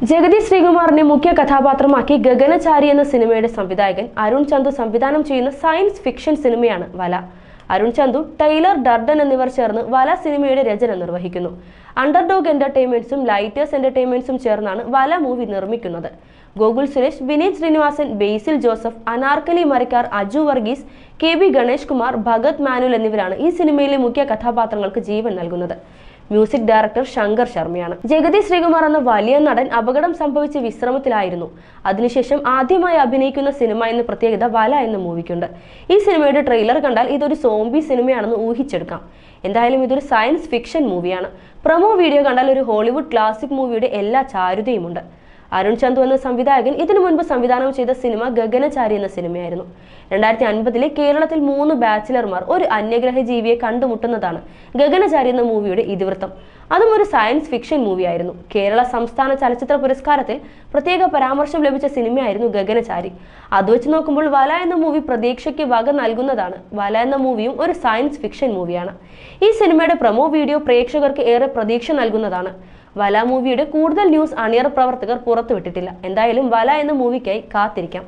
ജഗതി ശ്രീകുമാറിനെ മുഖ്യ കഥാപാത്രമാക്കി ഗഗനചാരി എന്ന സിനിമയുടെ സംവിധായകൻ അരുൺ ചന്തു സംവിധാനം ചെയ്യുന്ന സയൻസ് ഫിക്ഷൻ സിനിമയാണ് വല. അരുൺ ചന്തു, ടൈലർ ഡർഡൻ എന്നിവർ ചേർന്ന് വല സിനിമയുടെ രചന നിർവഹിക്കുന്നു. അണ്ടർഡോഗ് എന്റർടൈൻമെന്റ്സും ലൈറ്റേഴ്സ് എന്റർടൈൻമെന്റ്സും ചേർന്നാണ് വല മൂവി നിർമ്മിക്കുന്നത്. ഗോകുൽ സുരേഷ്, വിനീത് ശ്രീനിവാസൻ, ബേസിൽ ജോസഫ്, അനാർക്കലി മരിക്കാർ, അജു വർഗീസ്, കെ.ബി. ഗണേഷ് കുമാർ, ഭഗത് മാനുൽ എന്നിവരാണ് ഈ സിനിമയിലെ മുഖ്യ കഥാപാത്രങ്ങൾക്ക് ജീവൻ നൽകുന്നത്. മ്യൂസിക് ഡയറക്ടർ ശങ്കർ ശർമ്മയാണ്. ജഗതി ശ്രീകുമാർ എന്ന വലിയ നടൻ അപകടം സംഭവിച്ച് വിശ്രമത്തിലായിരുന്നു. അതിനുശേഷം ആദ്യമായി അഭിനയിക്കുന്ന സിനിമ എന്ന പ്രത്യേകത വല എന്ന മൂവിക്കുണ്ട്. ഈ സിനിമയുടെ ട്രെയിലർ കണ്ടാൽ ഇതൊരു സോംബി സിനിമയാണെന്ന് ഊഹിച്ചെടുക്കാം. എന്തായാലും ഇതൊരു സയൻസ് ഫിക്ഷൻ മൂവിയാണ്. പ്രൊമോ വീഡിയോ കണ്ടാൽ ഒരു ഹോളിവുഡ് ക്ലാസിക് മൂവിയുടെ എല്ലാ ചാരുതയുമുണ്ട്. അരുൺ ചന്തു എന്ന സംവിധായകൻ ഇതിനു മുൻപ് സംവിധാനം ചെയ്ത സിനിമ ഗഗനചാരി എന്ന സിനിമയായിരുന്നു. 2050 കേരളത്തിൽ 3 ബാച്ചിലർമാർ ഒരു അന്യഗ്രഹ ജീവിയെ കണ്ടുമുട്ടുന്നതാണ് ഗഗനചാരി എന്ന മൂവിയുടെ ഇതിവൃത്തം. അതും ഒരു സയൻസ് ഫിക്ഷൻ മൂവിയായിരുന്നു. കേരള സംസ്ഥാന ചലച്ചിത്ര പുരസ്കാരത്തിൽ പ്രത്യേക പരാമർശം ലഭിച്ച സിനിമയായിരുന്നു ഗഗനചാരി. അത് വെച്ച് നോക്കുമ്പോൾ വല എന്ന മൂവി പ്രതീക്ഷയ്ക്ക് വക നൽകുന്നതാണ്. വല എന്ന മൂവിയും ഒരു സയൻസ് ഫിക്ഷൻ മൂവിയാണ്. ഈ സിനിമയുടെ പ്രൊമോ വീഡിയോ പ്രേക്ഷകർക്ക് ഏറെ പ്രതീക്ഷ നൽകുന്നതാണ്. വല മൂവിയുടെ കൂടുതൽ ന്യൂസ് അണിയറ പ്രവർത്തകർ പുറത്തുവിട്ടിട്ടില്ല. എന്തായാലും വല എന്ന മൂവിക്കായി കാത്തിരിക്കാം.